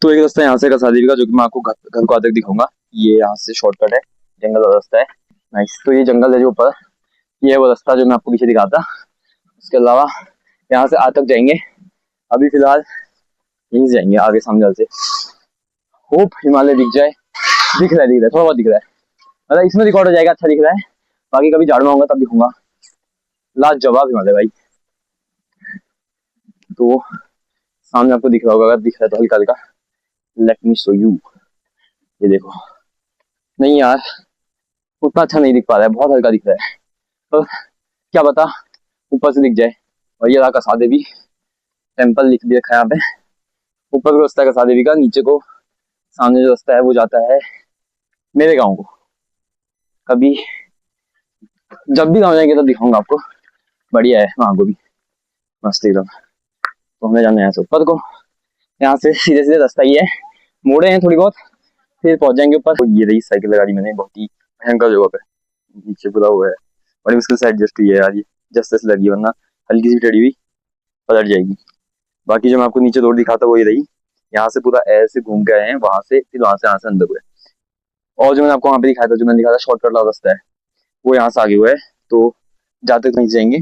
तो एक रास्ता यहाँ से कसा देवी का, जो कि मैं आपको घर को आते दिखाऊंगा। ये यहाँ से शॉर्टकट है, जंगल वाला रास्ता है। नाइस। तो ये जंगल है जो ऊपर, ये है वो रास्ता जो मैं आपको पीछे दिखा था। उसके अलावा यहाँ से आज तक जाएंगे, अभी फिलहाल यहीं से जाएंगे आगे सामने से। होप हिमालय दिख जाए। दिख रहा है थोड़ा बहुत दिख रहा है, मतलब इसमें रिकॉर्ड हो जाएगा, अच्छा दिख रहा है। बाकी कभी झाड़ में आऊंगा तब दिखूंगा। लाजवाब हिमालय भाई। तो सामने आपको दिख रहा होगा, अगर दिख रहा है तो हल्का हल्का। Let me show you. ये देखो। नहीं यार, उतना अच्छा नहीं दिख पा रहा है, बहुत हल्का दिख रहा है, तो क्या पता ऊपर से दिख जाए। और ये रहा कसा देवी टेम्पल, लिख दिया रखा है यहाँ पे। ऊपर को रास्ता है कसा देवी का, नीचे को सामने जो रास्ता है वो जाता है मेरे गाँव को। कभी जब भी गाँव जाएंगे तो दिखाऊंगा आपको। बढ़िया है वहाँ को भी, मस्त एकदम। तो हमें जाना है ऊपर को, यहाँ से सीधे सीधे रास्ता ही है, मोड़े हैं थोड़ी बहुत, फिर पहुंच जाएंगे ऊपर। तो ये रही साइकिल लगा दी मैंने, बहुत ही भयंकर जगह पे, नीचे खुदा हुआ है। बड़ी मुश्किल से एडजस्ट हुई है यार, ये जस्ट ऐसे लगी, वरना हल्की सी टेढ़ी हुई पलट जाएगी। बाकी जो मैं आपको नीचे रोड दिखाता वो ये रही, यहाँ से पूरा ऐसे घूम के आए हैं, वहां से फिर वहां से यहाँ से अंदर हुए। और जो मैंने आपको वहाँ पे दिखाया था, जो मैंने दिखाया था शॉर्टकट वाला रास्ता है, वो यहाँ से आगे हुआ है। तो जाते कहीं जाएंगे।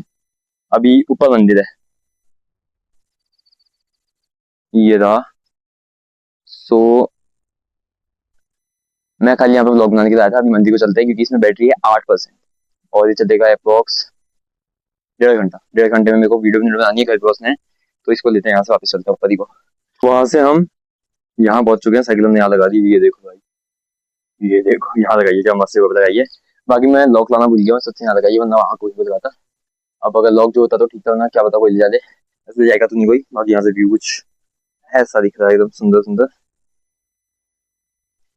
अभी ऊपर मंदिर है, ये रहा। सो मैं कल यहाँ पे ब्लॉग बनाने के लिए आया था, अभी मंदिर को चलते हैं क्योंकि इसमें बैटरी है 8%, और ये चलेगा अप्रॉक्स 1.5 घंटा। 1.5 घंटे में मेरे को वीडियो बनानी है घर पे उसने, तो इसको लेते हैं यहाँ से वापस चलते हैं ऊपर ही को। वहां से हम यहाँ पहुंच चुके हैं, साइकिल हमने यहाँ लगा दी। ये देखो भाई, ये देखो यहाँ लगाइए, क्या मस्त जगह लगाइए। बाकी मैं लॉक लाना भूल गया, मैं सबसे यहाँ लगाइए, वरना वहाँ कोई लगाता। अब अगर लॉक जो होता तो ठीक था ना, क्या पता कोई ले जाए, ऐसे जाएगा तो नहीं कोई। बाकी यहाँ से व्यू कुछ ऐसा दिख रहा है, एकदम सुंदर सुंदर।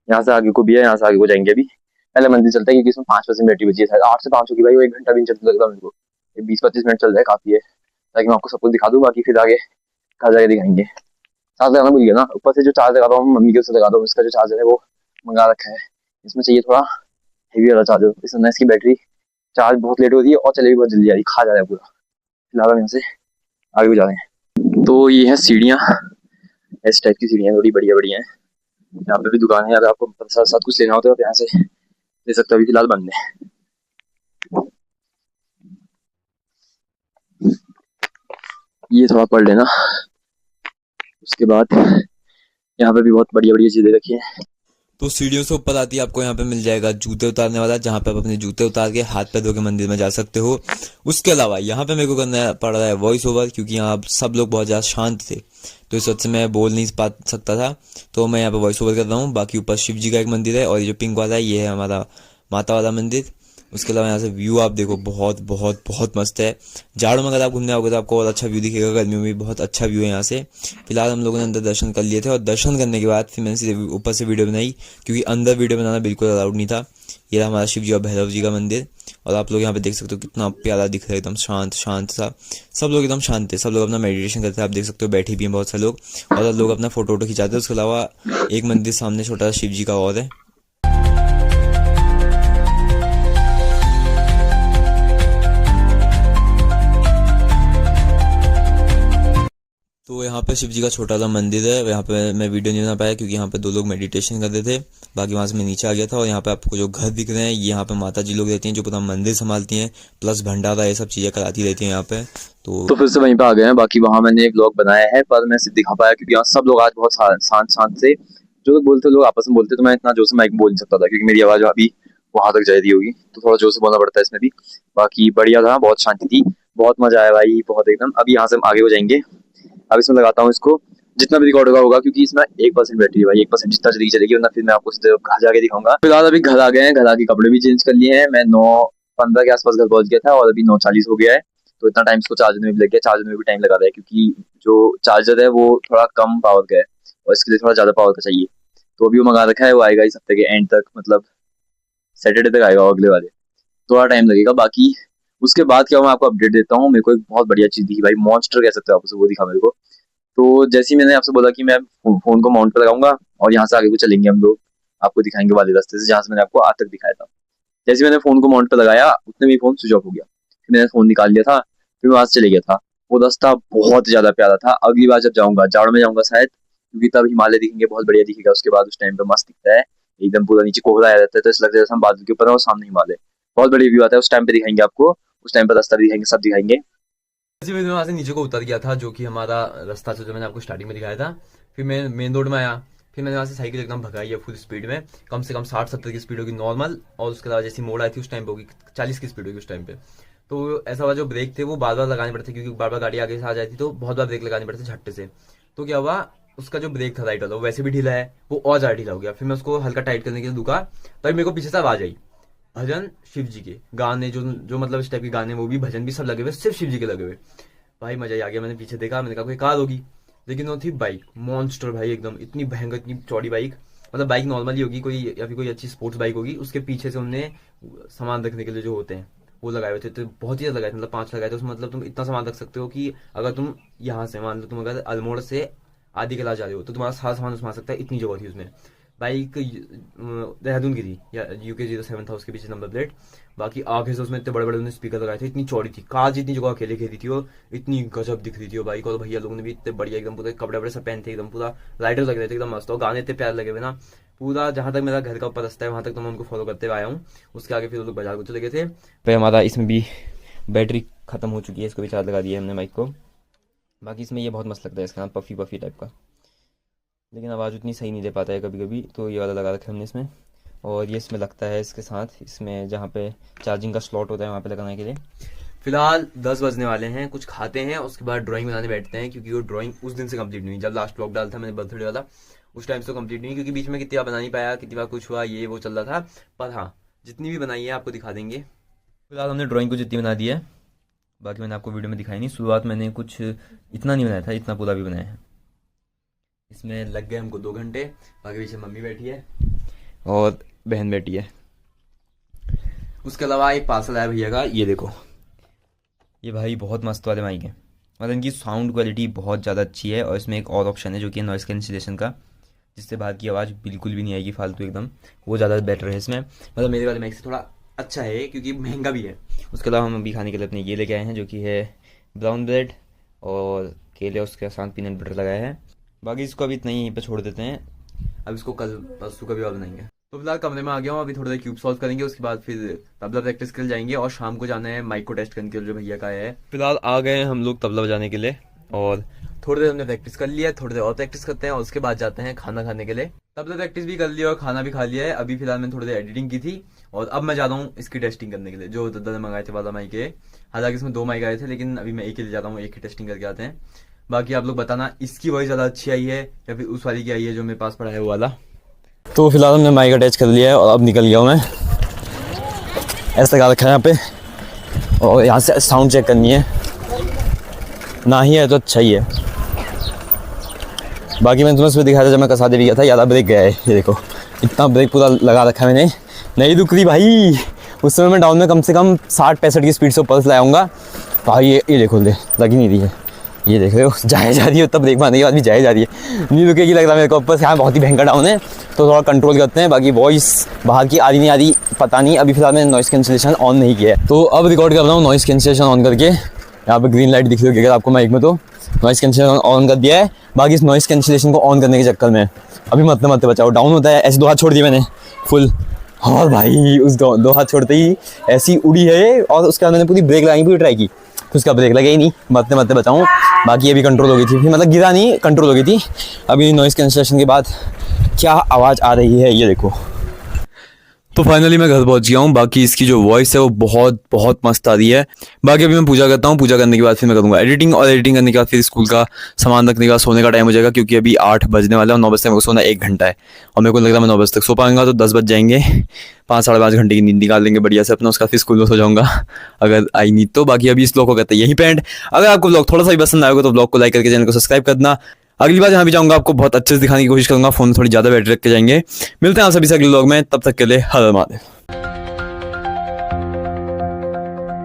यहाँ से आगे को भी है, यहाँ से आगे को जाएंगे। अभी पहले मंदिर चलता है क्योंकि इसमें 5% बैटरी बची है, शायद 8 से 5 होगी भाई। वो 1 घंटा भी नहीं चलता लगता मेरे को, 20-25 मिनट चल जाए काफी है, ताकि मैं आपको सब कुछ दिखा दूँ। बाकी फिर आगे घर जाके दिखाएंगे। चार्ज लगाना भूल गया ना, ऊपर से जो चार्ज लगा रहा हूँ मम्मी के उससे लगा दो। इसका जो चार्जर है वो मंगा रखा है, इसमें चाहिए थोड़ा हेवी वाला चार्जर। इसमें इसकी बैटरी चार्ज बहुत लेट होती है और चले भी बहुत जल्दी आ रही, खा जा रहा है पूरा। फिलहाल हम यहाँ से आगे भी जा रहे हैं। तो ये है सीढ़ियाँ, इस टाइप की सीढ़ियाँ थोड़ी बढ़िया बढ़िया है। यहाँ पे भी दुकान है, अगर आपको साथ कुछ लेना हो तो आप यहाँ से ले सकते हो। अभी फिलहाल बंद है। ये थोड़ा पढ़ लेना, उसके बाद यहाँ पे भी बहुत बढ़िया बढ़िया चीजें रखी है। तो सीढ़ियों से ऊपर आती है आपको यहाँ पे मिल जाएगा जूते उतारने वाला, जहाँ पे आप अपने जूते उतार के हाथ पैर धो के मंदिर में जा सकते हो। उसके अलावा यहाँ पे मेरे को करना पड़ रहा है वॉइस ओवर, क्योंकि यहाँ सब लोग बहुत ज़्यादा शांत थे, तो इस वक्त से मैं बोल नहीं पा सकता था, तो मैं यहाँ पे वॉइस ओवर कर रहा हूँ। बाकी ऊपर शिव जी का एक मंदिर है, और ये जो पिंक वाला है ये है हमारा माता वाला मंदिर। उसके अलावा यहाँ से व्यू आप देखो, बहुत बहुत बहुत मस्त है। जाड़ों में अगर आप घूमने आओगे तो आपको और अच्छा व्यू दिखेगा, गर्मियों में भी बहुत अच्छा व्यू है यहाँ से। फिलहाल हम लोगों ने अंदर दर्शन कर लिए थे, और दर्शन करने के बाद फिर मैंने सीधे ऊपर से वीडियो बनाई, क्योंकि अंदर वीडियो बनाना बिल्कुल अलाउड नहीं था। ये रहा हमारा शिव जी और भैरव जी का मंदिर, और आप लोग यहाँ पे देख सकते हो कितना प्यारा दिख रहा है, एकदम शांत शांत सा। सब लोग एकदम शांत थे, सब लोग अपना मेडिटेशन करते हैं। आप देख सकते हो बैठे भी हैं बहुत सारे लोग, और लोग अपना फोटो वोटो खिंचाते हैं। उसके अलावा एक मंदिर सामने छोटा सा शिव जी का और है। तो यहाँ पे शिव जी का छोटा सा मंदिर है, यहाँ पे मैं वीडियो नहीं बना पाया क्योंकि यहाँ पे 2 लोग मेडिटेशन कर रहे थे। बाकी वहाँ से मैं नीचे आ गया था, और यहाँ पे आपको जो घर दिख रहे हैं, ये यहाँ पे माता जी लोग रहती हैं जो पूरा मंदिर संभालती हैं, प्लस भंडारा ये सब चीजें कराती रहती हैं यहाँ पे। तो फिर से वहीं पे आ गए हैं। बाकी वहाँ मैंने एक ब्लॉग बनाया है, पर मैं सिर्फ दिखा पाया क्योंकि यहाँ सब लोग आज बहुत शांत शांत से, जो लोग बोलते लोग आपस में बोलते, तो मैं इतना जोर से माइक बोल नहीं सकता था क्योंकि मेरी आवाज अभी वहां तक जा रही होगी, तो थोड़ा जोर से बोलना पड़ता है इसमें भी। बाकी बढ़िया था, बहुत शांति थी, बहुत मजा आया भाई, बहुत एकदम। अभी यहाँ से हम आगे हो जाएंगे। अब इसमें लगाता हूँ इसको, जितना भी रिकॉर्ड होगा क्योंकि इसमें 1% बैटरी है भाई, 1% जितना जल्दी चलेगी, वरना फिर मैं आपको घर जाके दिखाऊंगा। फिलहाल अभी घर आ गए हैं, घर आके कपड़े भी चेंज कर लिए हैं। मैं 9:15 के आसपास घर पहुंच गया था, और अभी 9:40 हो गया है। तो इतना टाइम इसको चार्जर में भी लग गया, चार्जर में भी टाइम लगा रहा है क्योंकि जो चार्जर है वो थोड़ा कम पावर का है, और इसके लिए थोड़ा ज्यादा पावर का चाहिए। तो अभी वो मंगा रखा है, वो आएगा इस हफ्ते के एंड तक, मतलब सैटरडे तक आएगा अगले वाले। थोड़ा टाइम लगेगा। बाकी उसके बाद क्या मैं आपको अपडेट देता हूँ। मेरे को एक बहुत बढ़िया चीज दिखी भाई, मॉन्स्टर कह सकते हो आप उसे, वो दिखा मेरे को। तो जैसे ही मैंने आपसे बोला कि मैं फोन को माउंट पर लगाऊंगा और यहाँ से आगे को चलेंगे हम लोग, आपको दिखाएंगे वाले रास्ते से जहाँ से मैंने आपको आज तक दिखाया था। जैसे मैंने फोन को माउंट पर लगाया उतने में फोन स्विच ऑफ हो गया, फिर मैंने फोन निकाल लिया था, फिर मैं वहां से चले गया था। वो रास्ता बहुत ज्यादा प्यारा था। अगली बार जब जाऊंगा, जाड़ में जाऊंगा शायद, क्योंकि तब हिमालय दिखेंगे, बहुत बढ़िया दिखेगा। उसके बाद उस टाइम पे मस्त दिखता है, एकदम पूरा नीचे कोहरा आ जाता है, तो ऐसा लगता है जैसे हम बादल के ऊपर हैं और सामने हिमालय। बहुत बढ़िया व्यू आता है, उस टाइम पे दिखाएंगे आपको, उस टाइम पे रास्ता भी दिखाएंगे, सब दिखाएंगे। इसी वजह से मैं वहां से नीचे को उतर गया था, जो कि हमारा रास्ता था जो मैंने आपको स्टार्टिंग में दिखाया था। फिर मैं मेन रोड में आया, फिर मैंने वहां से साइकिल एकदम भगाई है फुल स्पीड में, कम से कम 60-70 की स्पीड होगी नॉर्मल, और उसके अलावा जैसी मोड़ आई थी उस टाइम पे होगी 40 की स्पीड होगी उस टाइम पे। तो ऐसा हुआ, जो ब्रेक थे वो बार बार लगाने पड़ते, क्योंकि बार बार गाड़ी आगे से आ जाती तो बहुत बार ब्रेक लगाने पड़ते झट्टे से। तो क्या हुआ, उसका जो ब्रेक था राइट वाला वो वैसे भी ढीला है, वो और ज्यादा ढीला हो गया। फिर मैं उसको हल्का टाइट करने के लिए दुका, तभी मेरे को पीछे से आवाज आई, भजन शिव जी के गाने, जो मतलब इस टाइप के गाने, वो भी भजन भी सब लगे हुए, सिर्फ शिव जी के लगे हुए। भाई मजा ही आ गया। मैंने पीछे देखा, मैंने कहा कोई कार होगी, लेकिन वो थी बाइक, मॉन्स्टर भाई, एकदम इतनी भयंकर, इतनी चौड़ी बाइक। मतलब बाइक नॉर्मली होगी कोई, या फिर कोई अच्छी स्पोर्ट्स बाइक होगी, उसके पीछे से उनने सामान रखने के लिए जो होते हैं वो लगाए हुए थे, तो बहुत ही लगाए थे, मतलब 5 लगाए थे उसमें। मतलब तुम इतना सामान रख सकते हो कि अगर तुम यहाँ से मान लो, तुम अगर अल्मोड़ा से आदि कला जा रहे हो तो तुम्हारा सारा सामान उसमें आ सकता है, इतनी जगह थी उसमें। बाइक देहरादून की थी, या UK07 था उसके पीछे नंबर प्लेट। बाकी आगे से उसमें इतने बड़े बड़े स्पीकर लगाए थे, इतनी चौड़ी थी कार, जितनी जगह अकेले घेरी थी वो, इतनी गजब दिख रही थी वो बाइक। और भैया लोगों ने भी इतने बढ़िया एकदम पूरे कपड़े वपड़े सब पहन थे, एकदम पूरा राइडर लग रहे थे, एकदम मस्त। और गाने इतने प्यार लगे हुए ना, पूरा जहां तक मेरा घर का ऊपर रास्ता है वहां तक तो मैं उनको फॉलो करते हुए आया हूँ। उसके आगे फिर वो लोग बाजार को चले गए थे। फिर हमारा इसमें भी बैटरी खत्म हो चुकी है, इसको भी चार्ज लगा दिया हमने माइक को। बाकी इसमें ये बहुत मस्त लगता है, इसका नाम पफी पफी टाइप का, लेकिन आवाज़ उतनी सही नहीं दे पाता है कभी कभी, तो ये वाला लगा रखा है हमने इसमें। और ये इसमें लगता है इसके साथ, इसमें जहाँ पे चार्जिंग का स्लॉट होता है वहाँ पे लगाने के लिए। फिलहाल 10 बजने वाले हैं, कुछ खाते हैं, उसके बाद ड्राइंग बनाने बैठते हैं, क्योंकि वो ड्राइंग उस दिन से कंप्लीट नहीं हुई। जब लास्ट व्लॉग डाला था मैंने बर्थडे वाला, उस टाइम से कंप्लीट नहीं हुई, क्योंकि बीच में कितनी बार बना नहीं पाया, कितनी बार कुछ हुआ, ये वो चल रहा था। पर हाँ, जितनी भी बनाई है आपको दिखा देंगे। फिलहाल हमने ड्राइंग को जितनी बना दी है, बाकी मैंने आपको वीडियो में दिखाई नहीं। शुरुआत मैंने कुछ इतना नहीं बनाया था, इतना पूरा भी बनाया है। इसमें लग गए हमको 2 घंटे। बाकी पीछे मम्मी बैठी है और बहन बैठी है। उसके अलावा एक पार्सल आया भैया का, ये देखो, ये भाई बहुत मस्त वाले माइक है, मतलब इनकी साउंड क्वालिटी बहुत ज़्यादा अच्छी है। और इसमें एक और ऑप्शन है जो कि नॉइस कैंसिलेशन का, जिससे बाहर की आवाज़ बिल्कुल भी नहीं आएगी फालतू एकदम, वो ज़्यादा बेटर है इसमें। मतलब मेरे वाले माइक से थोड़ा अच्छा है, क्योंकि महंगा भी है। उसके अलावा हम अभी खाने के लिए अपने ये लेके आए हैं, जो कि है ब्राउन ब्रेड और केले, उसके साथ पीनट बटर लगाया है। बाकी इसको अभी इतना ही यहीं पे छोड़ देते हैं, अब इसको कल परसों कभी और बनाएंगे। तो फिलहाल कमरे में आ गया हूँ, अभी थोड़ा देर क्यूब सॉल्व करेंगे, उसके बाद फिर तबला प्रैक्टिस कर जाएंगे, और शाम को जाना है माइक को टेस्ट करने के लिए जो भैया का है। फिलहाल आ गए हैं हम लोग तबला बजाने के लिए, और थोड़ी देर हमने प्रैक्टिस कर लिया है, थोड़ी देर और प्रैक्टिस करते हैं, और उसके बाद जाते हैं खाना खाने के लिए। तबला प्रैक्टिस भी कर लिया और खाना भी खा लिया है। अभी फिलहाल मैंने थोड़ी देर एडिटिंग की थी, और अब मैं जा रहा हूँ इसकी टेस्टिंग करने के लिए, जो दादा ने मंगाए थे वाला माइक है। हालांकि इसमें 2 माइक आए थे, लेकिन अभी मैं एक ही ले जाता हूँ, एक ही टेस्टिंग करके आते हैं। बाकी आप लोग बताना इसकी वॉइस ज़्यादा अच्छी आई है या फिर उस वाली की आई है जो मेरे पास पड़ा है वो वाला। तो फिलहाल हमने माइक अटैच कर लिया है, और अब निकल गया हूँ मैं। ऐसा लगा रखा है यहाँ पे, और यहाँ से साउंड चेक करनी है, ना ही है तो अच्छा ही है। बाकी मैंने तुम्हें सुबह दिखाया था जब मैं कसादे भी गया था, ज़्यादा ब्रेक गया है, ये देखो इतना ब्रेक पूरा लगा रखा है मैंने, नहीं रुक रही भाई। उस समय मैं डाउन में कम से कम 60-65 की स्पीड से ऊपर से लाऊंगा भाई। ये देखो लग ही नहीं रही है, ये देख रहे हो जाए जा रही है, तब ब्रेक मारने के बाद भी जाए जा रही है, नहीं रुकेगी लग रहा मेरे को। ऊपर से यहाँ बहुत ही भयंकर डाउन है, तो थोड़ा कंट्रोल करते हैं। बाकी वॉइस बाहर की आ रही नहीं आ रही पता नहीं, अभी फिलहाल मैंने नॉइस कैंसिलेशन ऑन नहीं किया है, तो अब रिकॉर्ड कर रहा हूँ नॉइस कैंसिलेशन ऑन करके। यहाँ पर ग्रीन लाइट दिख रही होगी अगर आपको माइक में, तो नॉइस कैंसिलेशन ऑन कर दिया है। बाकी इस नॉइस कैंसिलेशन को ऑन करने के चक्कर में अभी मत बचाओ, डाउन होता है, ऐसे 2 हाथ छोड़ दिए मैंने फुल, और भाई उस 2 हाथ छोड़ते ही ऐसी उड़ी है। और उसके बाद मैंने पूरी ब्रेक लगाने की पूरी ट्राई की, तो उसका ब्रेक लगे ही नहीं, मरते बचाऊँ। बाकी ये भी कंट्रोल हो गई थी, मतलब गिरा नहीं, कंट्रोल हो गई थी। अभी नॉइस कैंसिलेशन के बाद क्या आवाज़ आ रही है ये देखो। तो फाइनली मैं घर पहुंच गया हूँ। बाकी इसकी जो वॉइस है वो बहुत बहुत मस्त आ रही है। बाकी अभी मैं पूजा करता हूँ, पूजा करने के बाद फिर मैं करूँगा एडिटिंग, और एडिटिंग करने के बाद फिर स्कूल का सामान रखने के बाद सोने का टाइम हो जाएगा, क्योंकि अभी 8 बजने वाला है, और 9 बजे तक मेरे को सोना 1 घंटा है, और मेरे को लग रहा है मैं 9 बजे तक सो पाऊंगा, तो 10 बज जाएंगे, 5-5.5 घंटे की नींद निकाल लेंगे बढ़िया से अपना, उसका फिर स्कूल में सो जाऊँगा अगर आई नींद तो। बाकी अभी इस ब्लॉग को कहते हैं यहीं पे एंड। अगर आपको ब्लॉग थोड़ा सा भी पसंद आएगा तो ब्लॉग को लाइक करके चैनल को सब्सक्राइब करना। अगली बार जहाँ भी जाऊँगा आपको बहुत अच्छे से दिखाने की कोशिश करूँगा, फोन थोड़ी ज़्यादा बैटरी रख के जाएंगे। मिलते हैं आप सभी से अगले ब्लॉग में, तब तक के लिए हर हर महादेव।